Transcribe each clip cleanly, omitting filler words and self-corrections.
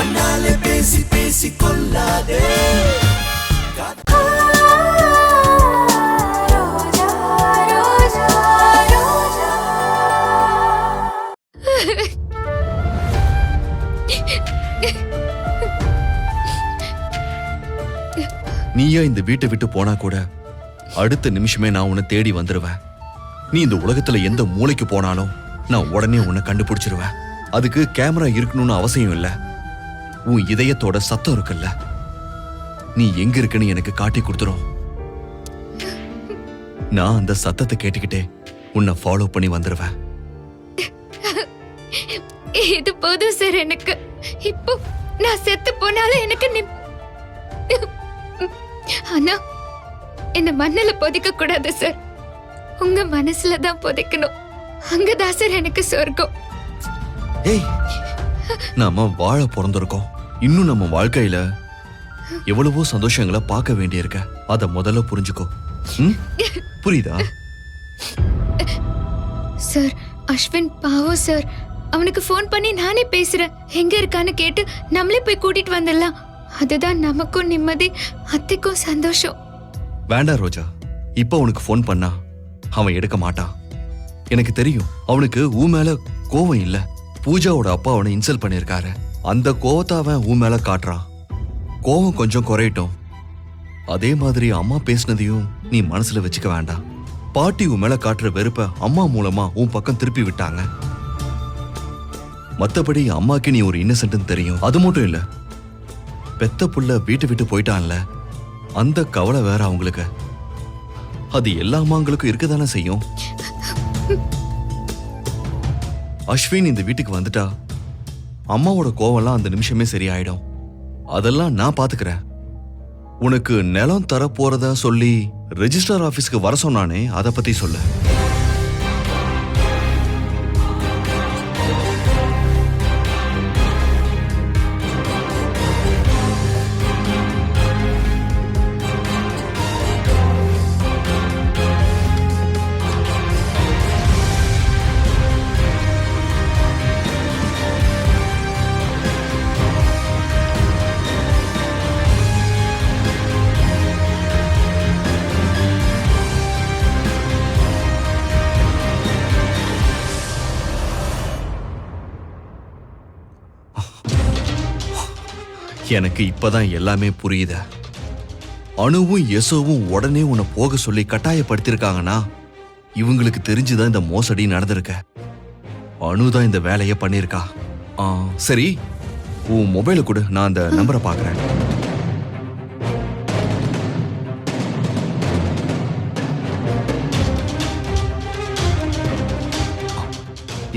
கண்ணாலே பேசி பேசி கொள்ளாதே. நீயா இந்த வீட்டை விட்டு போனா கூட அடுத்த நிமிஷமே நான் உன்னை தேடி வந்துருவேன். நீ இந்த உலகத்துல எந்த மூளைக்கு போனாலும் நான் உடனே உன்னை கண்டுபிடிச்சிருவேன். அதுக்கு கேமரா இருக்கணும்னு அவசியம் இல்ல. உன் இதயத்தோட சத்தம் இருக்குல்ல, நீ எங்க இருக்குன்னு எனக்கு காட்டி கொடுத்துரும். நான் அந்த சத்தத்தை கேட்டுக்கிட்டே உன்னை ஃபாலோ பண்ணி வந்துருவேன். இது போதும் சார். எனக்கு இப்போ நான் செத்து போனாலும் எனக்கு ஆனா என்ன மண்ணில புதைக்க கூடாது சார். உங்க மனசுல தான் புதைக்கணும். அங்கதான் சார் எனக்கு சொர்க்கம். ஏய், நாம வாழ பிறந்திருக்கோம். இன்னும் நம்ம வாழ்க்கையில எவ்வளவோ சந்தோஷங்களை பார்க்க வேண்டியிருக்க. அத முதல்ல புரிஞ்சுக்கோ. புரியுதா சார்? அஸ்வின் பாவம் சார். அவனுக்கு போன் பண்ணி நானே பேசுறேன். எங்க இருக்கான்னு கேட்டு நம்மளே போய் கூட்டிட்டு வந்துடலாம். அதுதான் நமக்கும் நிம்மதி, அத்தைக்கும் சந்தோஷம். வேண்டாம் ரோஜா, இப்ப அவனுக்கு போன் பண்ணா அவன் எடுக்க மாட்டான். எனக்கு தெரியும் அவனுக்கு ஊ மேல கோவம் இல்ல. பூஜாவோட அப்பா அவனை இன்சல்ட் பண்ணிருக்காரு. அந்த கோவத்தை அவன் ஊ மேல காட்டுறான். கோவம் கொஞ்சம் குறையட்டும். அதே மாதிரி அம்மா பேசினதையும் நீ மனசுல வச்சுக்க வேண்டாம். பாட்டி உன் மேல காட்டுற வெறுப்ப அம்மா மூலமா உன் பக்கம் திருப்பி விட்டாங்க. மத்தபடி அம்மாக்கு நீ ஒரு இன்னசென்ட்னு தெரியும். அது மட்டும் இல்ல, பெத்த புள்ள வீட்டு விட்டு போயிட்டான்ல, அந்த கவலை வேற அவங்களுக்கு. அது எல்லா அம்மாங்களுக்கும் இருக்கதானே செய்யும். அஸ்வின் இந்த வீட்டுக்கு வந்துட்டா அம்மாவோட கோவம்லாம் அந்த நிமிஷமே சரியாயிடும். அதெல்லாம் நான் பாத்துக்கிறேன். உனக்கு நிலம் தர போறதா சொல்லி ரெஜிஸ்டர் ஆபீஸ்க்கு வர சொன்னானே, அதை பத்தி சொல்லு. எனக்கு இப்பதான் எல்லாமே புரியுது. அணுவும் யசோவும் உடனே உன்னை போக சொல்லி கட்டாயப்படுத்திருக்காங்கன்னா இவங்களுக்கு தெரிஞ்சுதான் இந்த மோசடி நடந்திருக்க. அணுதான் இந்த வேலையை பண்ணிருக்கா. சரி, உன் மொபைலை கொடு, நான் அந்த நம்பரை பாக்குறேன்.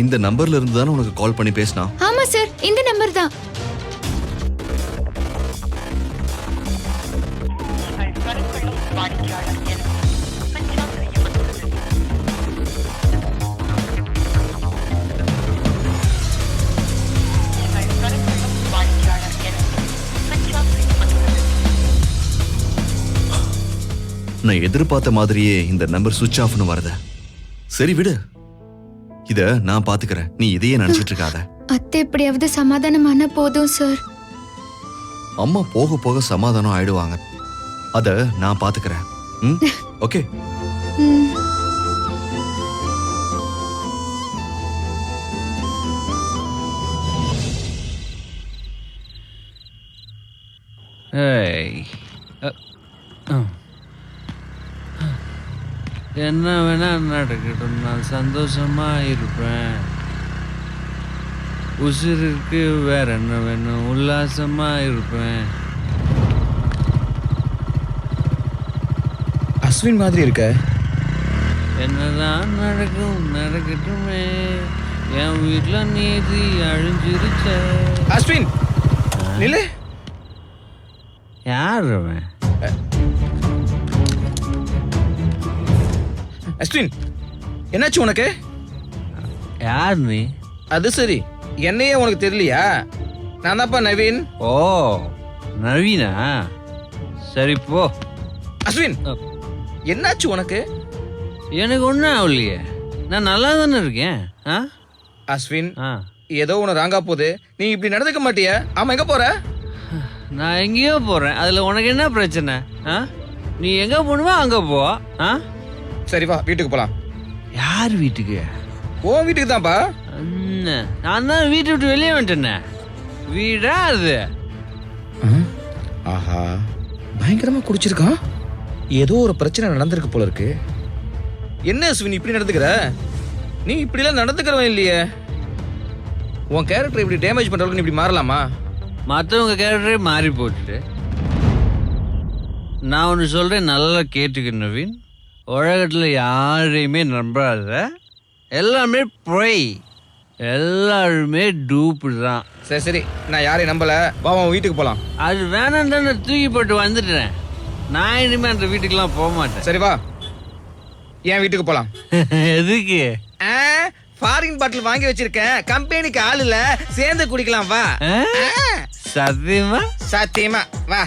இந்த நம்பர்ல இருந்து தானே உனக்கு கால் பண்ணி பேசினா? ஆமா சார், இந்த நம்பர் தான். நான் எதிர்பார்த்த மாதிரியே இந்த நம்பர் சுவிட்ச் ஆஃப்னு வருது. சரி விடு, இத நான் பாத்துக்கிறேன். நீ இதையே நினைச்சிட்டு இருக்காத. அத்தை எப்படியாவது சமாதானமான போதும் சார். அம்மா போக போக சமாதானம் ஆயிடுவாங்க. அத நான் பாத்துக்கிறேன். ஓகே. என்ன வேணா நடக்கட்டும், நான் சந்தோஷமா இருப்பேன். உசிருக்கு வேற என்ன வேணும், உல்லாசமா இருப்பேன். அஸ்வின் மாதிரி இருக்க. என்னதான் நடக்கும் நடக்கட்டுமே, என் வீட்டுல நீதி அழிஞ்சிருச்ச. அஸ்வின் நில்லு. யார் அவன்? அஸ்வின், என்னாச்சு உனக்கு? யார் நீ? அது சரி, என்னையே உனக்கு தெரியலையா? நான் தான்ப்பா நவீன். ஓ, நவீனா? சரி போ. அஸ்வின், என்னாச்சு உனக்கு? எனக்கு ஒன்றும் ஆகலையே, நான் நல்லா தானே இருக்கேன். அஸ்வின், ஏதோ ஒன்று ராங்கா போகுது. நீ இப்படி நடந்துக்க மாட்டிய? ஆமா, எங்க போற? நான் எங்கேயோ போகிறேன், அதில் உனக்கு என்ன பிரச்சனை? ஆ, நீ எங்கே போகணுமோ அங்கே போ. ஆ, சரி வா, வீட்டுக்கு போலாம். யார் வீட்டுக்கு? ஓ வீட்டுக்கு தான்ப்பா. நான் தான் வீட்டை விட்டு வெளியே வந்துட்டேனே. வீடா அது? ஆஹா, பயங்கரமா குடிச்சிருக்கான். ஏதோ ஒரு பிரச்சனை நடந்திருக்கு போல இருக்கு. என்ன அஸ்வின் இப்படி நடந்துக்கிற? நீ இப்படிலாம் நடந்துக்கிறவன் இல்லையே. உன் கேரக்டர் இப்படி டேமேஜ் பண்றவங்க நீ இப்படி மாறலாமா? மற்றவங்க கேரக்டரே மாறி போட்டுட்டு நான் ஒன்று சொல்கிறேன், நல்லா கேட்டுக்க நவீன். உலகத்தில் யாரையுமே நம்பாத. எல்லாமே பொய், எல்லாருமே டூப்பு தான். சரி சரி, நான் யாரையும் நம்பல. வா உன் வீட்டுக்கு போலாம். அது வேணாம் தான் நான் தூக்கி போட்டு வந்துட்டேன். நான் இனிமேல் அந்த வீட்டுக்கெல்லாம் போக மாட்டேன். சரி வா, என் வீட்டுக்கு போலாம். எதுக்கு? ஃபாரின் பாட்டில் வாங்கி வச்சிருக்கேன். கம்பெனிக்கு ஆள் இல்ல, சேர்ந்து குடிக்கலாம். வா. சத்தியமா? சத்தியமா வா.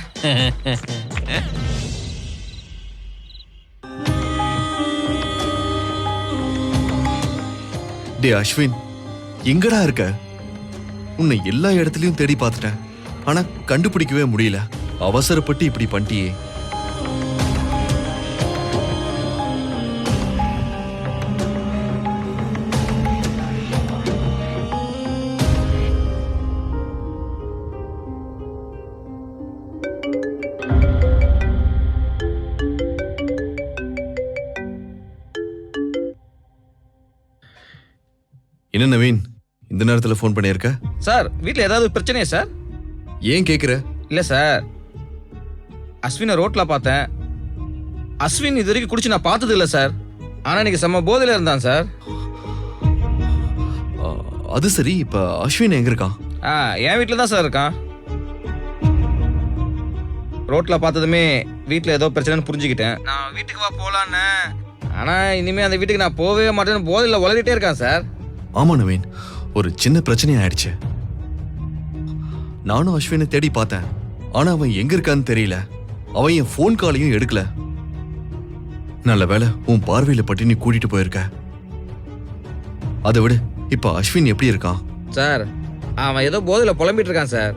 டே அஸ்வின், எங்கடா இருக்க? உன்னை எல்லா இடத்துலயும் தேடி பார்த்துட்டேன், ஆனா கண்டுபிடிக்கவே முடியல. அவசரப்பட்டு இப்படி பண்ணிட்டியே. என்ன நவீன், இந்த நேரத்தில் ஃபோன் பண்ணியிருக்க? சார், வீட்டில் ஏதாவது பிரச்சனையா சார்? ஏன் கேட்குற? இல்லை சார், அஸ்வினை ரோட்டில் பார்த்தேன். அஸ்வின் இது வரைக்கும் குடிச்சு நான் பார்த்தது இல்லை சார். ஆனால் இன்னைக்கு செம்ம போதையில் இருந்தான் சார். அது சரி, இப்போ அஸ்வின் எங்க இருக்கான்? என் வீட்டில் தான் சார் இருக்கான். ரோட்டில் பார்த்ததுமே வீட்டில் ஏதோ பிரச்சனைன்னு புரிஞ்சுக்கிட்டேன். நான் வீட்டுக்கு வா போகலான்னு. ஆனால் இனிமேல் அந்த வீட்டுக்கு நான் போகவே மாட்டேன்னு போதையில் உளறிட்டே இருக்கான் சார். ஆமா நவீன், ஒரு சின்ன பிரச்சனை ஆயிடுச்சு. நானும் அஸ்வினை தேடி பார்த்தேன், ஆனா அவன் எங்க இருக்கான்னு தெரியல. அவன் என் போன் காலையும் எடுக்கல. நல்ல வேளை உன் பார்வையில பட்டு நீ கூட்டிட்டு போயிருக்க. அதை விட இப்ப அஸ்வின் எப்படி இருக்கான்? சார், அவன் ஏதோ போதையில புலம்பிட்டு இருக்கான் சார்.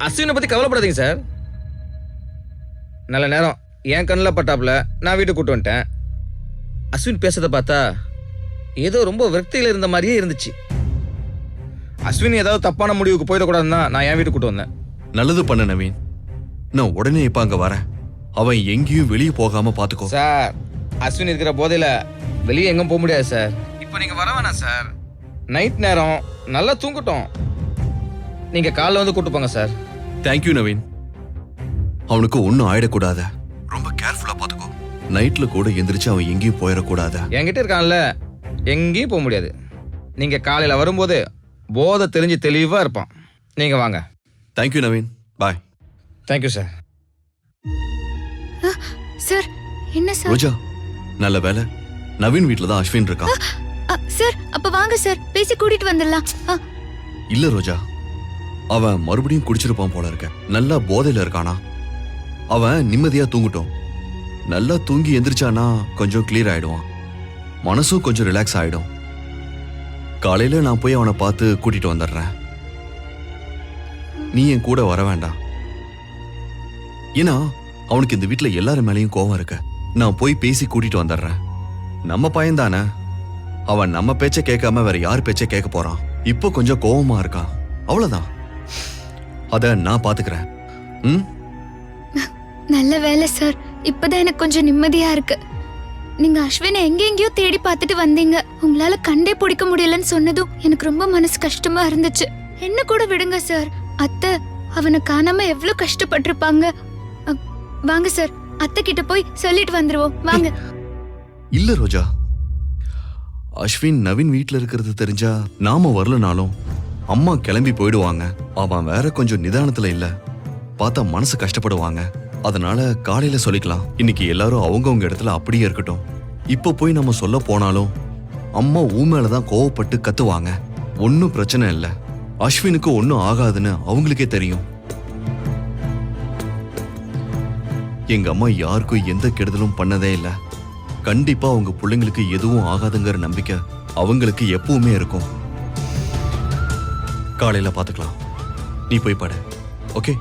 அஸ்வினை பத்தி கவலைப்படாதீங்க சார். நல்ல நேரம் என் கண்ணில் பட்டாப்புல நான் வீட்டுக்கு கூட்டு வந்துட்டேன். அஸ்வின் பேசுறத பார்த்தா ஏதோ ரொம்ப விரக்தியில் இருந்த மாதிரியே இருந்துச்சு. அஸ்வின் ஏதாவது தப்பான முடிவுக்கு போயிடக்கூடாதுன்னு தான் நான் என் வீட்டுக்கு கூட்டு வந்தேன். நல்லது பண்ண நவீன், நான் உடனே இப்ப அங்க வரேன். அவன் எங்கேயும் வெளியே போகாம பாத்துக்கோ. சார், அஸ்வின் இருக்கிற போதையில வெளியே எங்கும் போக முடியாது சார். இப்போ நீங்க வர வேணாம் சார். நைட் நேரம் நல்லா தூங்கட்டும். நீங்க காலைல வந்து கூட்டு போங்க சார். தேங்க்யூ நவீன். அவனுக்கு ஒன்னும் ஆயிடக்கூடாத, ரொம்ப கேர்ஃபுல்லா பாத்துக்கோ. நைட்ல கூட எந்திரிச்சு அவன் எங்கேயும் போயிடக்கூடாத. என்கிட்ட இருக்கான்ல, எங்கேயும் போக முடியாது. நீங்க காலையில வரும்போது போதை தெரிஞ்சு தெளிவா இருப்பான். நீங்க வாங்க. Thank you Naveen, bye. Thank you sir. Sir, என்ன சார்? ரோஜா, நல்ல வேலை நவீன் வீட்ல தான் அஸ்வின் இருக்கான். சார், அப்ப வாங்க சார், பேசி கூட்டிட்டு வந்துடலாம். இல்ல ரோஜா, அவன் மறுபடியும் குடிச்சிருப்பான் போல இருக்க. நல்லா போதையில இருக்கானா. அவன் நிம்மதியா தூங்கட்டும். நல்லா தூங்கி எந்திரிச்சானா கொஞ்சம் கிளியர் ஆயிடுவான், மனசும் கொஞ்சம் ரிலாக்ஸ் ஆயிடும். காலையில நான் போய் அவனை பார்த்து கூட்டிட்டு வந்துடுறேன். நீ என் கூட வர வேண்டாம். ஏன்னா அவனுக்கு இந்த வீட்டுல எல்லாரும் மேலேயும் கோவம் இருக்கு. நான் போய் பேசி கூட்டிட்டு வந்துடுறேன். நம்ம பையன் தானே, அவன் நம்ம பேச்ச கேட்காம வேற யார் பேச்ச கேட்க போறான். இப்போ கொஞ்சம் கோவமா இருக்கான், அவ்வளவுதான். அத நான் பாத்துக்கிறேன். நல்ல வேலை சார், இப்பதான் எனக்கு கொஞ்சம் நிம்மதியா இருக்கு. நீங்க அஸ்வினை எங்கெங்கயோ தேடி பார்த்துட்டு வந்தீங்க. உங்களால கண்டே பிடிக்க முடியலன்னு சொன்னதும் எனக்கு ரொம்ப மனசு கஷ்டமா இருந்துச்சு. என்ன கூட விடுங்க சார், அத்தை அவனை காணாம எவ்வளவு கஷ்டப்பட்டிருப்பாங்க. வாங்க சார், அத்தை கிட்ட போய் சொல்லிட்டு வந்துருவோம். வாங்க. இல்ல ரோஜா, அஸ்வின் நவீன் வீட்ல இருக்கிறது தெரிஞ்சா நாம வரலனாலும் அம்மா கிளம்பி போயிடுவாங்க. அவன் வேற கொஞ்சம் நிதானத்துல இல்ல, பார்த்தா மனசு கஷ்டப்படுவாங்க. அதனால காலையில சொல்லிக்கலாம். இன்னைக்கு எல்லாரும் அவங்கவுங்க இடத்துல அப்படியே இருக்கட்டும். இப்ப போய் நம்ம சொல்ல போனாலும் அம்மா ஊமேலதான் கோவப்பட்டு கத்துவாங்க. ஒன்னும் பிரச்சனை இல்ல, அஸ்வினுக்கு ஒன்னும் ஆகாதுன்னு அவங்களுக்கே தெரியும். எங்க அம்மா யாருக்கும் எந்த கெடுதலும் பண்ணதே இல்ல. கண்டிப்பா அவங்க பிள்ளைங்களுக்கு எதுவும் ஆகாதுங்கிற நம்பிக்கை அவங்களுக்கு எப்பவுமே இருக்கும். காலையில பாத்துக்கலாம். நீ போய் படு. ஓகே?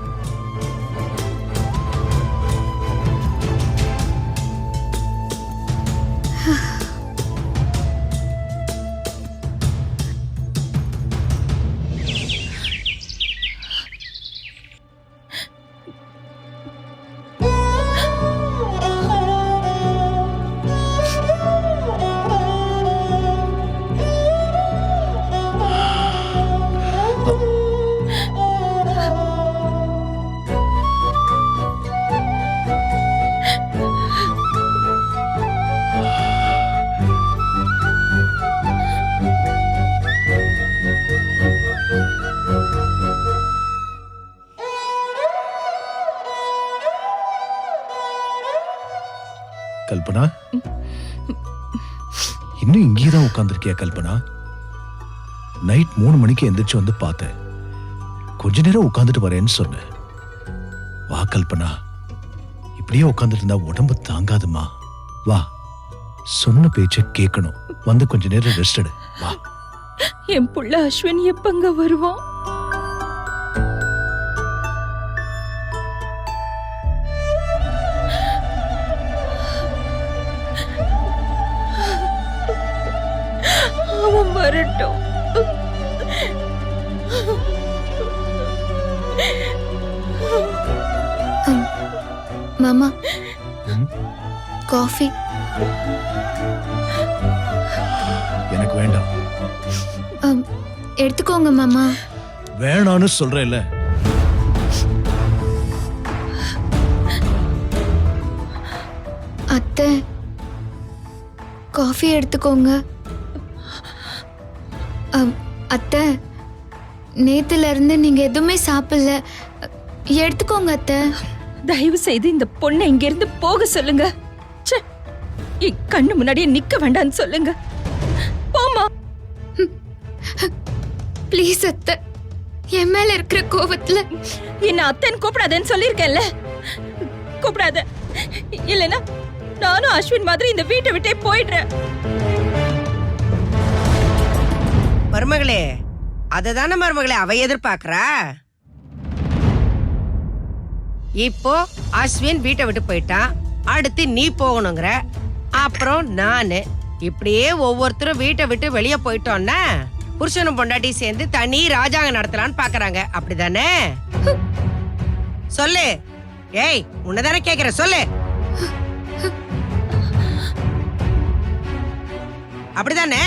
கல்பனா, இன்னும் இங்கேதான் உட்கார்ந்துருக்கியா கல்பனா? நைட் 3 மணிக்கு எந்திரிச்சு வந்து பார்த்தேன். கொஞ்ச நேரம் உட்கார்ந்துட்டு வரேன்னு சொன்னேன். வா கல்பனா, இப்படியே உட்கார்ந்துட்டு இருந்தா உடம்பு தாங்காதுமா. வா, சொன்ன பேச்ச கேட்கணும். வந்து கொஞ்ச நேரம் ரெஸ்ட் எடு. வா. என் புள்ள அஸ்வின் எப்பங்க வருவான்? அவன் வரட்டும். மாமா, ம்? காஃபி. எனக்கு வேண்டாம். எடுத்துக்கோங்க மாமா. வேணான்னு சொல்றேன்ல. அத்தை, காஃபி எடுத்துக்கோங்க. அத்தை, நேத்துல இருந்து நீங்க எதுவுமே சாப்பிடல. எடுத்துக்கோங்க அத்தை. தயவு செய்து இந்த பொண்ணை இங்க இருந்து போக சொல்லுங்க. ச்சே, என் கண்ணு முன்னாடியே நிக்க வேண்டாம்னு சொல்லுங்க. போமா. ப்ளீஸ் அத்தை, என் மேல இருக்கிற கோவத்துல என்ன அத்தைன்னு கூப்பிடாதேன்னு சொல்லியிருக்கேன்ல. கூப்பிடாத, இல்லைன்னா நானும் அஸ்வின் மாதிரி இந்த வீட்டை விட்டே போயிடுறேன். மருமகளே, அததானே மருமகளே அவ எதிர்பார்க்கறா. இப்போ அஸ்வின் வீட்டை விட்டு போயிட்டான், அடுத்து நீ போகணுங்கிற, அப்புறம் நானு. இப்படியே ஒவ்வொருத்தரும் வீட்டை விட்டு வெளியே போயிட்டோம்னா புருஷனும் பொண்டாட்டி சேர்ந்து தனி ராஜாங்க நடத்தலான்னு பாக்குறாங்க. அப்படிதானே? சொல்லு. ஏய், உன்னதானே கேக்குற, சொல்லு. அப்படிதானே?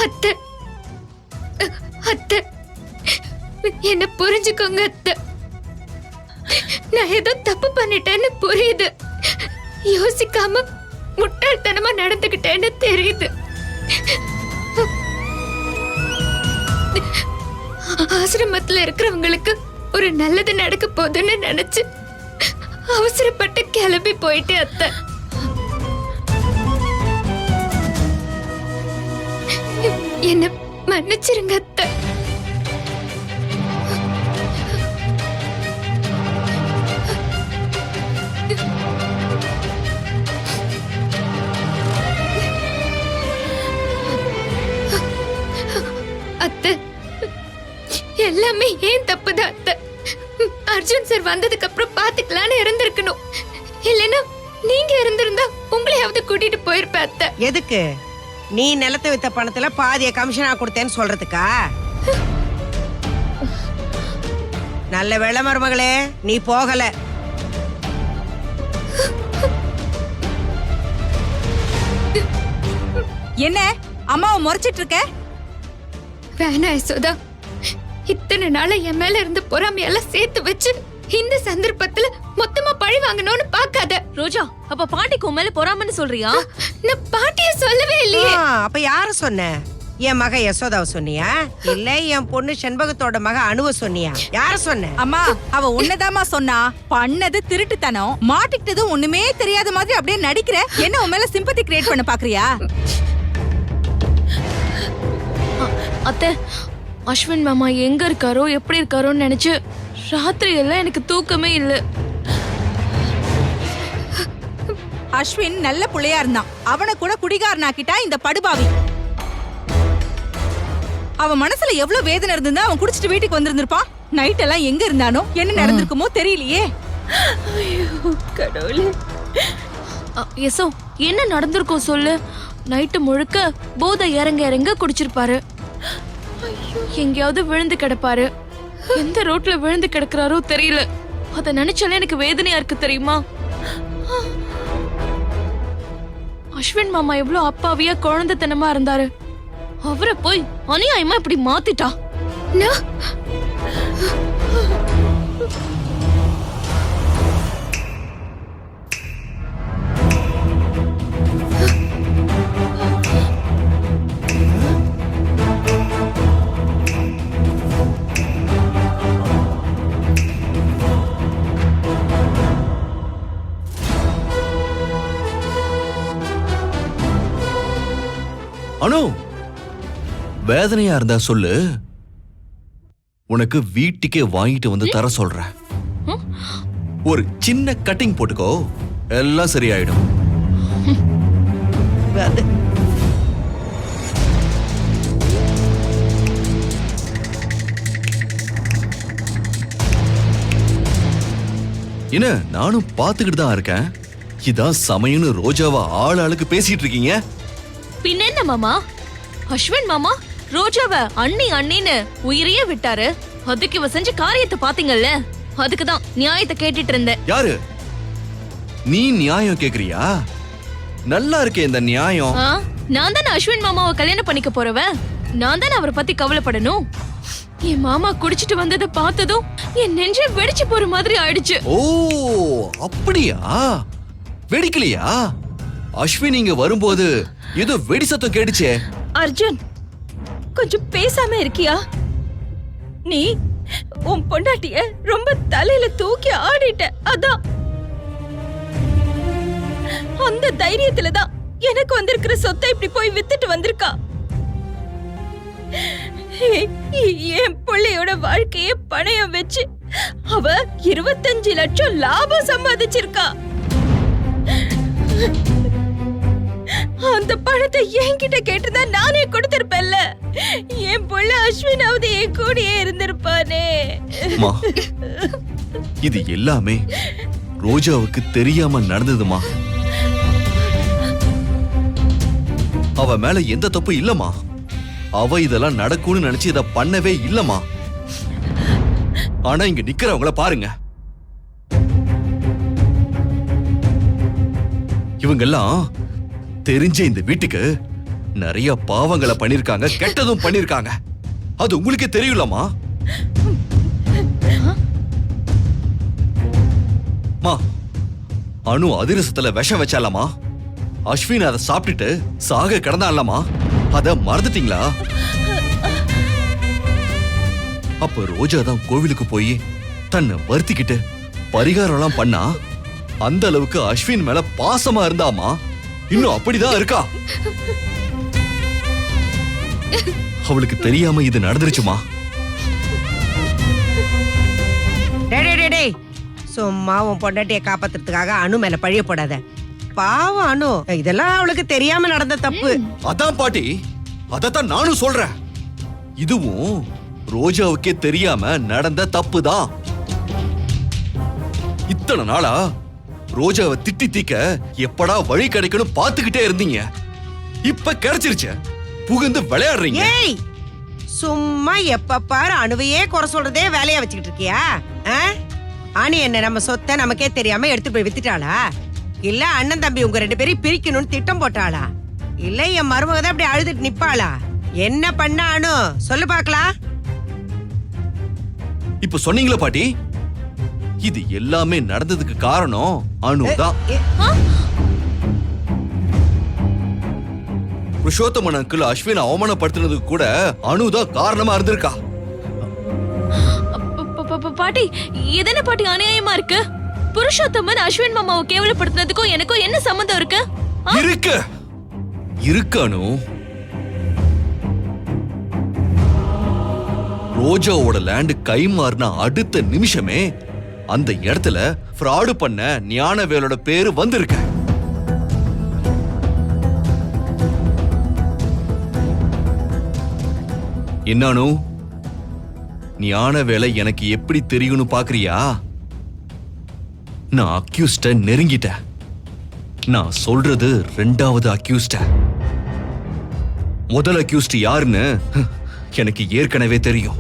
அத்தை, அத்தை, என்ன புரிஞ்சுக்கோங்க அத்தை. நான் ஏதோ தப்பு பண்ணிட்டேன்னு புரியுது. யோசிக்காம முட்டாள்தனமா நடந்துகிட்டேன்னு தெரியுது. ஆசிரமத்துல இருக்கிறவங்களுக்கு ஒரு நல்லது நடக்க போகுதுன்னு நினைச்சு அவசரப்பட்டு கிளம்பி போயிட்டு அத்தை. என்ன மன்னிச்சிருங்க அத்தை. அத்தை, எல்லாமே ஏன் தப்புதான் அத்தை. அர்ஜுன் சார் வந்ததுக்கு அப்புறம் பாத்துக்கலான்னு இருந்திருக்கணும். இல்லைன்னா நீங்க இருந்திருந்தா உங்களையாவது கூட்டிட்டு போயிருப்ப அத்தை. எதுக்கு? நீ நிலத்தை வித்த பணத்துல பாதிய கமிஷனா கொடுத்தேன்னு சொல்றதுக்கா? நல்ல வேளை மருமகளே, நீ போகல. என்ன அம்மாவை முறைச்சிட்டு இருக்க? வேணா யசோதா, இத்தனை நாள என் மேல இருந்து பொறாமையெல்லாம் சேர்த்து வச்சு இந்த சந்தர்ப்பத்துல மொத்தமா பழி வாங்கணும்னு பாக்காத. ரோஜா, அப்ப பாட்டிக்கு உன் மேல பொறாமன்னு சொல்றியா? நான் பாட்டிய சொல்லவே இல்லையே. அப்ப யார சொன்ன? என் மக யசோதாவை சொன்னியா, இல்ல என் பொண்ணு செண்பகத்தோட மக அணுவ சொன்னியா? யார சொன்ன? அம்மா, அவ உன்னதாமா சொன்னா. பண்ணது திருட்டுத்தனம், மாட்டிக்கிட்டது ஒண்ணுமே தெரியாத மாதிரி அப்படியே நடிக்கிற. என்ன உன் மேல சிம்பத்தி கிரியேட் பண்ண பாக்குறியா? அத்தை, அஸ்வின் மாமா எங்க இருக்காரோ எப்படி இருக்காரோன்னு நினைச்சு ராத்திரி எல்லாம் எனக்கு தூக்கமே இல்ல. அஸ்வின் நல்ல புள்ளையா இருந்தான். அவனை கூட குடிகாரனாக்கிட்டா இந்த படுபாவி. அவன் மனசுல எவ்வளவு வேதனை இருந்திருந்தா அவன் குடிச்சிட்டு வீட்டுக்கு வந்திருந்திருப்பான். நைட் எல்லாம் எங்க இருந்தானோ என்ன நடந்திருக்குமோ தெரியலையே. ஐயோ கடவுளே. யசோ என்ன நடந்திருக்கோம் சொல்லு. நைட்டு முழுக்க போதை இறங்க இறங்க குடிச்சிருப்பாரு. எங்கேயாவது விழுந்து கிடப்பாரு. எந்த ரோட்ல விழுந்து கிடக்குறாரோ தெரியல. அத நினைச்சாலே எனக்கு வேதனையா இருக்கு தெரியுமா. அஸ்வின் மாமா எவ்வளவு அப்பாவியா குழந்தைத்தனமா இருந்தாரு. அவரை போய் அநியாயமா இப்படி மாத்திட்டா. அனு, வேதனையா இருந்தா சொல்லு, உனக்கு வீட்டுக்கே வாங்கிட்டு வந்து தர சொல்றேன். ஒரு சின்ன கட்டிங் போட்டுக்கோ, எல்லாம் சரியாயிடும். என்ன நானும் பாத்துக்கிட்டு தான் இருக்கேன். இதான் சமயம்னு ரோஜாவா ஆள் ஆளுக்கு பேசிட்டு இருக்கீங்க. பின்ன என்ன மாமா, அஸ்வின் மாமா ரோஜாவ அண்ணி அண்ணின்னு உயிரையே விட்டாரு. அதுக்கு இவ செஞ்ச காரியத்தை பாத்தீங்கல்ல, அதுக்குதான் நியாயத்தை கேட்டுட்டு இருந்தேன். யாரு நீ நியாயம் கேக்குறியா? நல்லா இருக்கே இந்த நியாயம். நான் தானே அஸ்வின் மாமாவை கல்யாணம் பண்ணிக்க போறவ. நான் தானே அவரை பத்தி கவலைப்படணும். என் மாமா குடிச்சிட்டு வந்ததை பார்த்ததும் என் நெஞ்சே வெடிச்சு போற மாதிரி ஆயிடுச்சு. ஓ அப்படியா? வெடிக்கலையா? அஸ்வின் இங்க வரும்போது ஏதோ வெடி சத்தம் கேட்டுச்சே. அர்ஜுன் கொஞ்சம் பேசாம இருக்கியா? நீ உன் பொண்டாட்டிய ரொம்ப தலையில தூக்கி ஆடிட்ட. அதான் அந்த தைரியத்துலதான் எனக்கு வந்திருக்கிற சொத்தை இப்படி போய் வித்துட்டு வந்திருக்கா. என் பிள்ளையோட வாழ்க்கைய பணையம் வச்சு அவ 25 லட்சம் லாபம் சம்பாதிச்சிருக்கா. அந்த பணத்தை என்கிட்ட கேட்டுதா நானே கொடுத்திருப்பேன்ல. என் புள்ள அஸ்வினாவது என் கூடயே இருந்திருப்பானே. இது எல்லாமே ரோஜாவுக்கு தெரியாம நடந்ததுமா. அவ மேல எந்த தப்பு இல்லமா. அவ இதெல்லாம் நடக்கும்னு நினைச்சு இத பண்ணவே இல்லமா. ஆனா இங்க நிக்கிறவங்கள பாருங்க. இவங்கெல்லாம் தெரிஞ்ச இந்த வீட்டுக்கு நிறைய பாவங்களை பண்ணிருக்காங்க, கெட்டதும் பண்ணிருக்காங்க. அது உங்களுக்கே தெரியும்லமா. மா, அனு அதிரசத்துல விஷம் வச்சாலமா. அஸ்வின் அதை சாப்பிட்டுட்டு சாக கிடந்தான்லமா. அத மறந்துட்டீங்களா? அப்ப ரோஜா தான் கோவிலுக்கு போய் தன்னை வருத்திக்கிட்டு பரிகாரம் எல்லாம் பண்ணா. அந்த அளவுக்கு அஸ்வின் மேல பாசமா இருந்தாமா. இன்னும் அப்படிதான் இருக்கா. அவளுக்கு தெரியாம இது நடந்துருச்சுமா. சும்மா உன் பொண்டாட்டிய காப்பாத்துறதுக்காக அனு மேல பழிய போடாத. பாவம் அனு, இதெல்லாம் அவளுக்கு தெரியாம நடந்த தப்பு. அதான் பாட்டி, அதத்தான் நானும் சொல்றேன். இதுவும் ரோஜாவுக்கே தெரியாம நடந்த தப்பு தான். இத்தனை நாளா ரோஜாவை திட்டி தீக்க எப்படா வழி கிடைக்கணும் பாத்துக்கிட்டே இருந்தீங்க. இப்ப கிடைச்சிருச்சு, புகுந்து விளையாடுறீங்க. ஏய், சும்மா எப்ப பாரு அணுவையே குறை சொல்றதே வேலையா வச்சுக்கிட்டு இருக்கியா? அணி என்ன நம்ம சொத்தை நமக்கே தெரியாம எடுத்து போய் வித்துட்டாளா? இல்ல அண்ணன் தம்பி உங்க 2 பேரையும் பிரிக்கணும்னு திட்டம் போட்டாளா? இல்ல என் மருமக தான் அப்படி அழுதுட்டு நிப்பாளா? என்ன பண்ண அணு சொல்லு பாக்கலாம். இப்ப சொன்னீங்களா பாட்டி, இது எல்லாமே நடந்ததுக்கு காரணம் அனுதான். புருஷோத்தமன் அங்கிள் அஸ்வின் அவமானப்படுத்தினதுக்கு கூட அனுதான் காரணமா இருந்திருக்கா. பாட்டி, எதன பாட்டி அநியாயமா இருக்கு? புருஷோத்தமன் அஸ்வின் மாமாவை கேவலப்படுத்தினதுக்கும் எனக்கும் என்ன சம்பந்தம் இருக்கு? இருக்கு அனு. ரோஜாவோட லேண்ட் கை மாறின அடுத்த நிமிஷமே அந்த இடத்துல ஃப்ராடு பண்ண ஞானவேலோட பேரு வந்திருக்க. என்னானு ஞானவேலை எனக்கு எப்படி தெரியும்னு பாக்குறியா? நான் அக்யூஸ்ட நெருங்கிட்டேன். நான் சொல்றது ரெண்டாவது அக்யூஸ்ட. முதல் அக்யூஸ்ட் யாருன்னு எனக்கு ஏற்கனவே தெரியும்.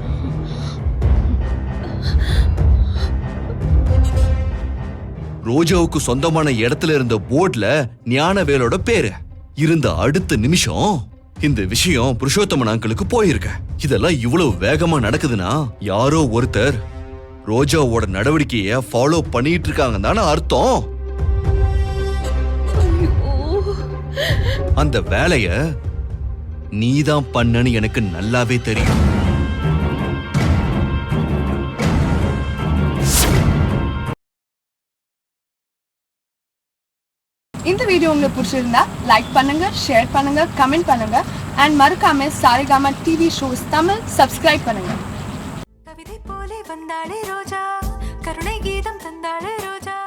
ரோஜாவுக்கு சொந்தமான இடத்துல இருந்த போர்ட்ல ஞானவேலோட பேரு இருந்த அடுத்த நிமிஷம் இந்த விஷயம் புருஷோத்தமன் அங்கிளுக்கு போயிருக்க. இதெல்லாம் இவ்வளவு வேகமா நடக்குதுன்னா யாரோ ஒருத்தர் ரோஜாவோட நடவடிக்கைய ஃபாலோ பண்ணிட்டு இருக்காங்க தானே அர்த்தம். அந்த வேலைய நீதான் பண்ணன்னு எனக்கு நல்லாவே தெரியும். இந்த வீடியோ உங்களுக்கு பிடிச்சிருந்தா லைக் பண்ணுங்க, ஷேர் பண்ணுங்க, கமெண்ட் பண்ணுங்க அண்ட் மறக்காம Saregama TV shows Tamil subscribe பண்ணுங்க. கவிதை போலே வந்தாளே ரோஜா, கருணை கீதம் தந்தாளே ரோஜா.